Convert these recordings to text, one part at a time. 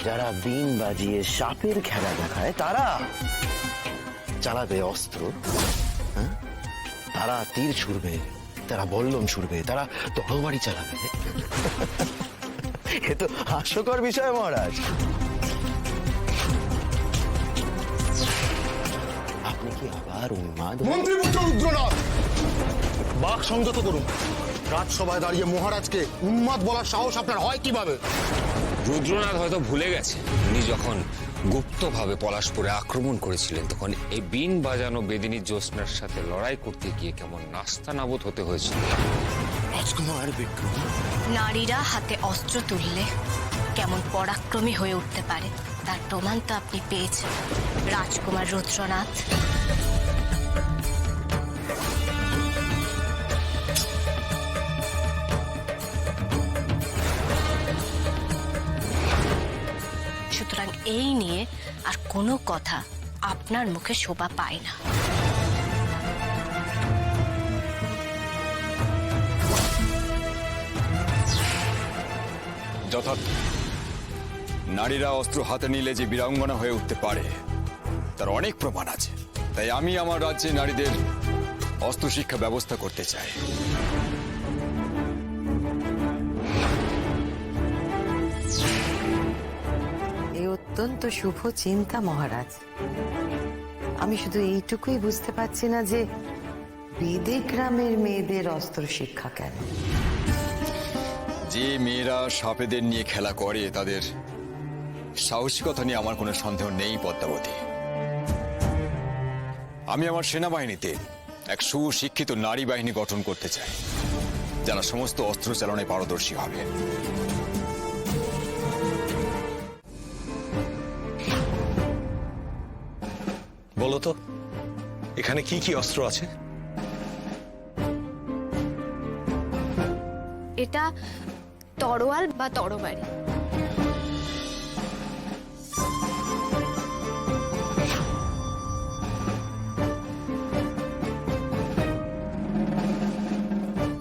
যারা বিন বাজিয়ে সাপের খেলা দেখায় তারা চালাবে অস্ত্র, হ্যাঁ? তারা তীর ছুড়বে, তারা বল্লম ছুড়বে, তারা তরবারি চালাবে। এ তো হাস্যকর বিষয় মহারাজ। আপনি কি আবার উন্মাদ? মন্ত্রীপুত্র রুদ্রনাথ, বাক সংযত করুন। রাজসভায় দাঁড়িয়ে মহারাজকে উন্মাদ বলার সাহস আপনার হয় কিভাবে? রুদ্রনাথ হয়তো ভুলে গেছে, উনি যখন গুপ্তভাবে পলাশপুরে আক্রমণ করেছিলেন তখন এই বিন বাজানো বেদিনী জ্যোৎস্নার সাথে লড়াই করতে গিয়ে কেমন নাস্তানাবুদ হতে হয়েছিল। রাজকুমার বিক্রম, নারীরা হাতে অস্ত্র তুললে কেমন পরাক্রমী হয়ে উঠতে পারে তার প্রমাণ তো আপনি পেয়েছেন, রাজকুমার রুদ্রনাথ। সুতরাং এই নিয়ে আর কোনো কথা আপনার মুখে শোভা পায় না। যথার্থ, নারীরা অস্ত্র হাতে নিলে যে বীরাঙ্গনা হয়ে উঠতে পারে তার অনেক প্রমাণ আছে। তাই আমি আমার রাজ্যে নারীদের অস্ত্র শিক্ষা ব্যবস্থা করতে চাই। এই অত্যন্ত শুভ চিন্তা মহারাজ। আমি শুধু এইটুকুই বুঝতে পারছি না যে বেদে গ্রামের মেয়েদের অস্ত্র শিক্ষা কেন? যে মেয়েরা সাপেদের নিয়ে খেলা করে তাদের সাহসিকতা নিয়ে আমার কোনো সন্দেহ নেই পদ্মাবতী। আমি আমার সেনাবাহিনীতে এক সুশিক্ষিত নারী বাহিনী গঠন করতে চাই, যারা সমস্ত অস্ত্র চালনায় পারদর্শী হবে। বলো তো, এখানে কি কি অস্ত্র আছে? এটা তরোয়াল বা তরবারি।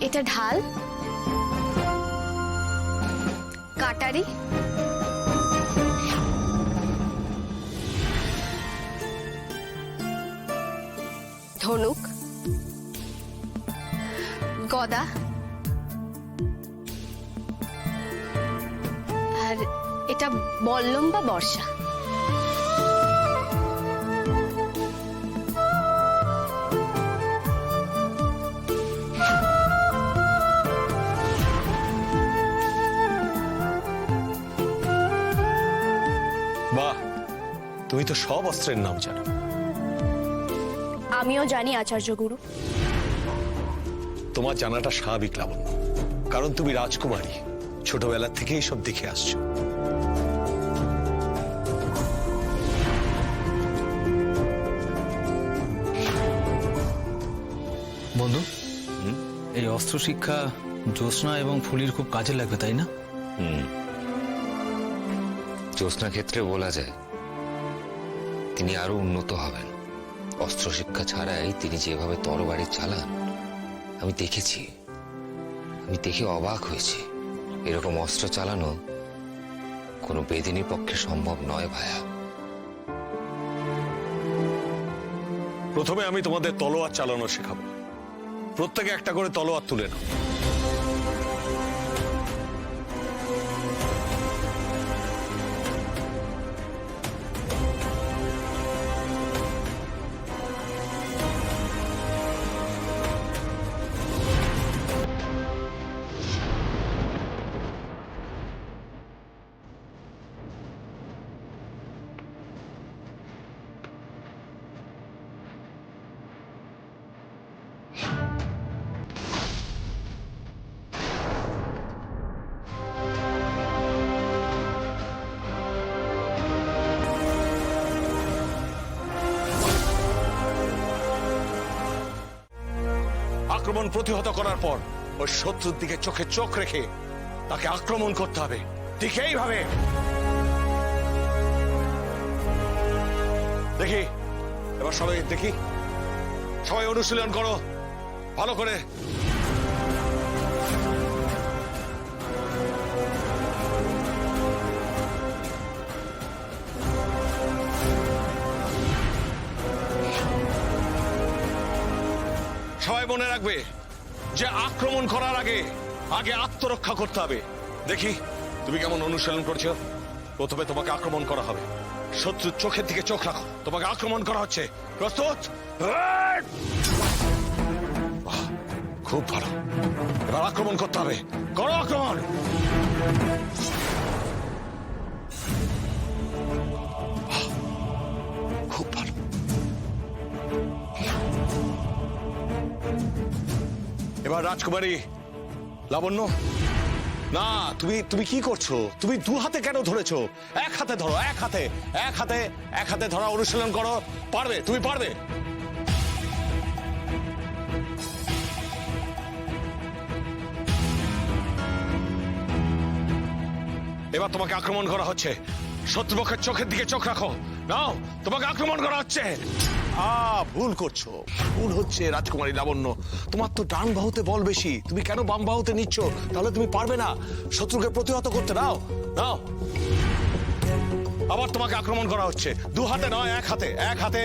এটা ঢাল, কাটারি, ধনুক, গদা আর এটা বল্লম বা বর্ষা। বাহ, তুমি তো সব অস্ত্রের নাম জানো। আমিও জানি আচার্য গুরু। তোমার জানাটা স্বাভাবিক লাবণ্য, কারণ তুমি রাজকুমারী, ছোটবেলা থেকেই সব দেখে আসছো। বন্ধু, এই অস্ত্র শিক্ষা জ্যোৎস্না এবং ফুলির খুব কাজে লাগবে, তাই না? জ্যোৎস্না ক্ষেত্রে বলা যায় তিনি আরো উন্নত হবেন। অস্ত্র শিক্ষা ছাড়াই তিনি যেভাবে তরবারি চালান আমি দেখেছি, আমি দেখে অবাক হয়েছি। এরকম অস্ত্র চালানো কোনো বেদিনীর পক্ষে সম্ভব নয় ভায়া। প্রথমে আমি তোমাদের তলোয়ার চালানো শেখাবো। প্রত্যেকে একটা করে তলোয়ার তুলে নাও। আক্রমণ প্রতিহত করার পর ওই শত্রুর দিকে চোখে চোখ রেখে তাকে আক্রমণ করতে হবে, ঠিক এইভাবে। দেখি, এবার সবাই দেখি, সবাই অনুশীলন করো ভালো করে। সবাই মনে রাখবে যে আক্রমণ করার আগে আগে আত্মরক্ষা করতে হবে। দেখি তুমি কেমন অনুশীলন করছো। প্রথমে তোমাকে আক্রমণ করা হবে, শত্রুর চোখের দিকে চোখ রাখো, তোমাকে আক্রমণ করা হচ্ছে। প্রস্তুত? বাহ, খুব ভালো। এবার আক্রমণ করতে হবে, করো আক্রমণ। বাহ, খুব ভালো। এবার রাজকুমারী লাবণ্য, না তুমি তুমি কি করছো? তুমি দু হাতে কেন ধরেছো? এক হাতে ধরো, এক হাতে, এক হাতে, এক হাতে ধরা অনুশীলন করো। পারবে, তুমি পারবে। এবার তোমাকে আক্রমণ করা হচ্ছে, শত্রুপক্ষের চোখের দিকে চোখ রাখো। নাও, তোমাকে আক্রমণ করা হচ্ছে। ভুল করছো, ভুল হচ্ছে রাজকুমারী লাবণ্য। তোমার তো ডান বাহুতে বল বেশি, তুমি কেন বাম বাহুতে নিচ্ছ? তাহলে তুমি পারবে না শত্রুকে প্রতিহত করতে। নাও নাও, আবার তোমাকে আক্রমণ করা হচ্ছে, দু হাতে নয়, এক হাতে, এক হাতে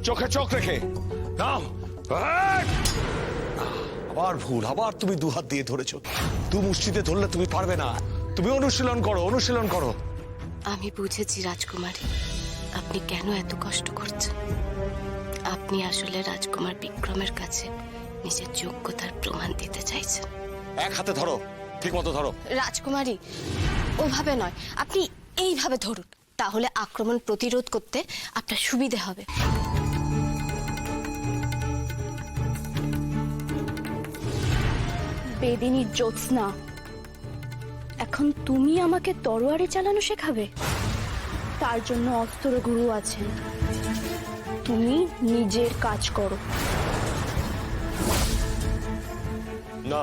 চোখে চোখ রেখে। নাও, আবার ভুল, আবার তুমি দু হাত দিয়ে ধরেছো। দু মুষ্টিতে ধরলে তুমি পারবে না। তুমি অনুশীলন করো, অনুশীলন করো। আমি বুঝেছি রাজকুমারী, আপনি কেন এত কষ্ট করছেন। আপনি আসলে রাজকুমার বিক্রমের কাছে নিজের যোগ্যতার প্রমাণ দিতে চাইছেন। এক হাতে ধরো, ঠিক মতো ধরো। রাজকুমারী, ওভাবে নয়, আপনি এইভাবে ধরুন, তাহলে আক্রমণ প্রতিরোধ করতে আপনার সুবিধে হবে। বেদিনী জ্যোৎস্না, এখন তুমি আমাকে তরোয়ারি চালানো শেখাবে? তার জন্য অস্ত্রগুরু আছেন, তুমি নিজের কাজ করো। না,